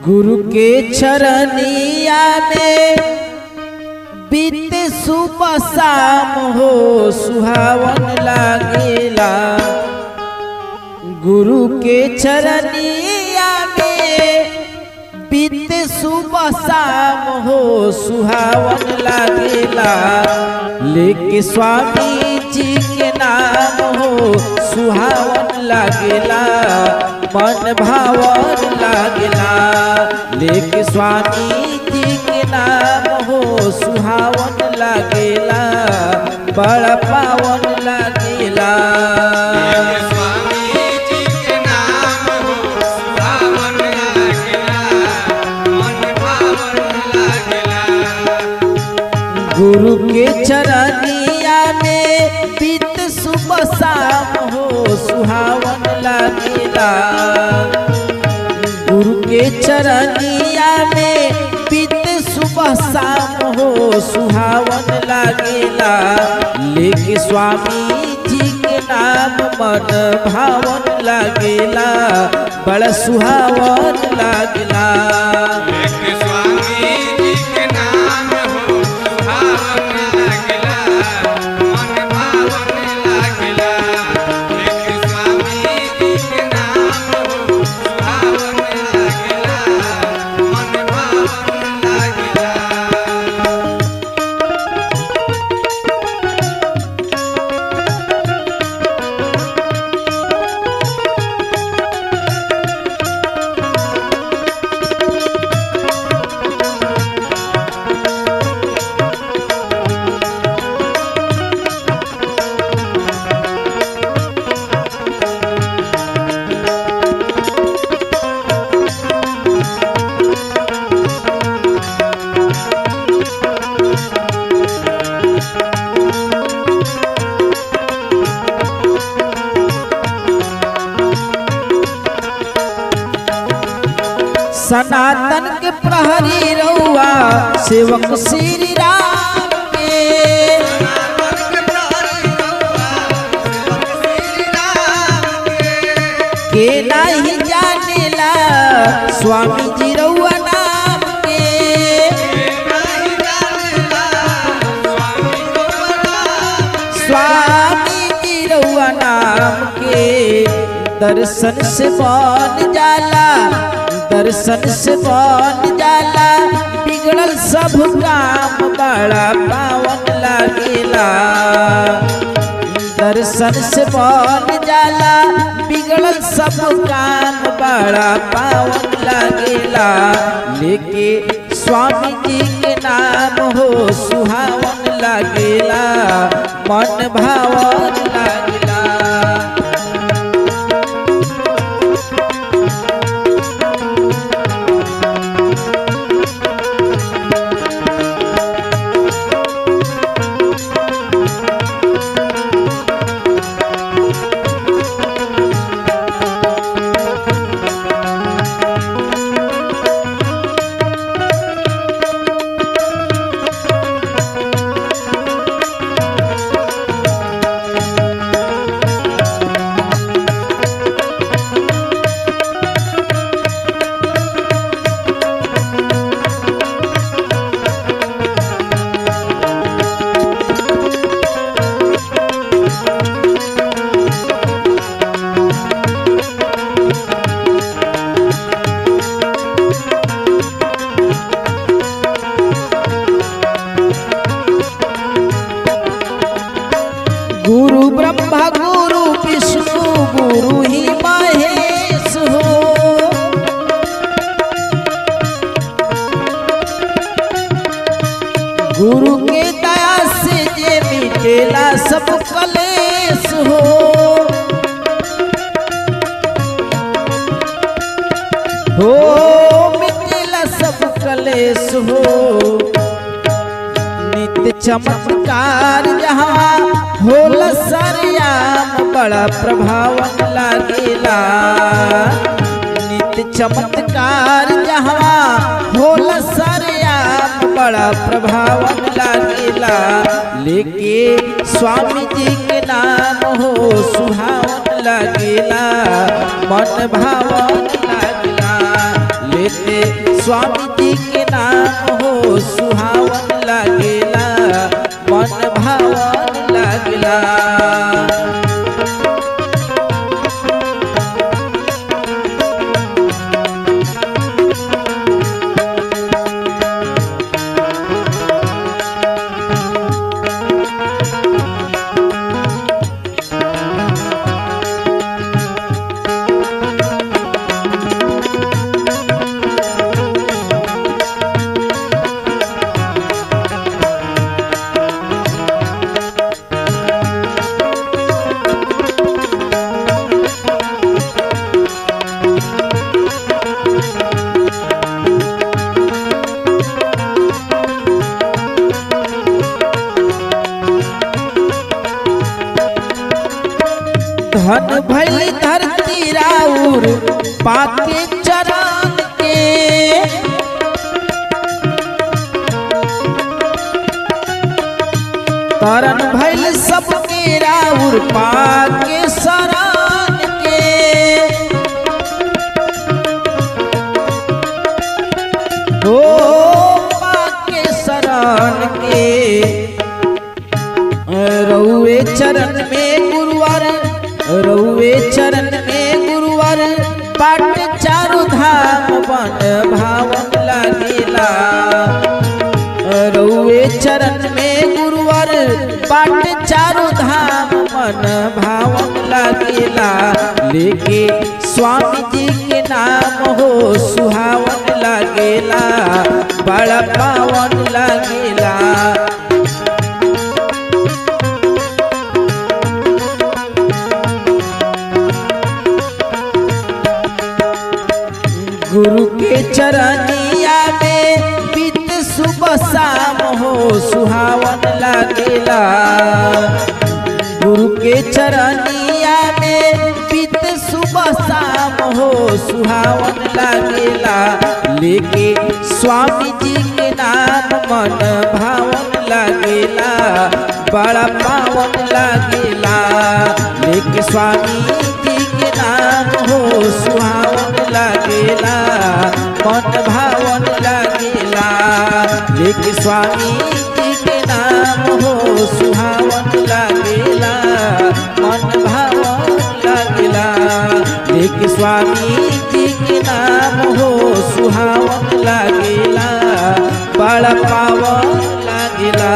गुरु के चरनिया में बीते सुबह शाम हो सुहावन लागेला। गुरु के चरनिया में बीते सुबह शाम हो सुहावन लागेला। लेके स्वामी जी के नाम हो सुहावन लागेला, मन भावन लागेला। लेके स्वामी जी के नाम हो सुहावन लागेला, बड़ा पावन लागेला। गुरु के चरनिया में बीत सुबह शाम हो सुहावन लागेला। गुरु के चरनिया में बीत सुबह शाम हो सुहावन लागेला। लेके स्वामी जी के नाम मन भावन लागेला, बड़ा सुहावन लागेला। सनातन के प्रहरी रउआ सेवक श्री राम के। के नहीं जानेला स्वामी जी रउआ नाम के। स्वामी जी रउआ नाम के दर्शन से बन जाला, दर्शन से बन जाला बिगड़ल सब काम, बड़ा पावन लागेला। दर्शन से बन जाला बिगड़ल सब काम, बड़ा पावन लागेला। लेके स्वामी जी के नाम हो सुहावन लागेला, मन भावन लागेला। गुरु ब्रह्मा गुरु विष्णु गुरु ही महेश हो। गुरु के दया से जे मिटेला सब कलेश हो। मिटेला सब कलेश हो। नित्य चमत्कार जहाँ होला सरयाम, बड़ा प्रभावन लागेला। नित्य चमत्कार जहाँ होला सरयाम, बड़ा प्रभावन लागेला। लेके स्वामी जी के नाम हो सुहावन लागेला, मन भावन लागेला। स्वामी जी के नाम हो सुहावन लागेला मन भावन लागेला। धन भइल धरती राउर पाके चरण के, तरन भइल सबके राउर पाके शरण के। हो पाके शरण के रउए चरण में गुरुवर, रउए चरण में गुरुवर पाट चारु धाम मन भावन लागेला। रउए चरण में गुरुवर पाट चारु धाम मन भावन लागेला। लेके स्वामी जी के नाम हो सुहावन लागेला बड़ा पावन लागेला। गुरु के चरनिया में बीत सुबह शाम हो सुहावन लागेला। गुरु के चरनिया में बीत सुबह शाम हो सुहावन लागेला। लेके स्वामी जी के नाम मन भावन लागेला बड़ा पावन लागेला। लेके स्वामी जी के नाम हो सुहावन लागेला मन भावन लागेला। लेके स्वामी जी के नाम हो सुहावन लागेला मन भावन लागेला। लेके स्वामी जी के नाम हो सुहावन लागेला बड़ा पावन लागेला।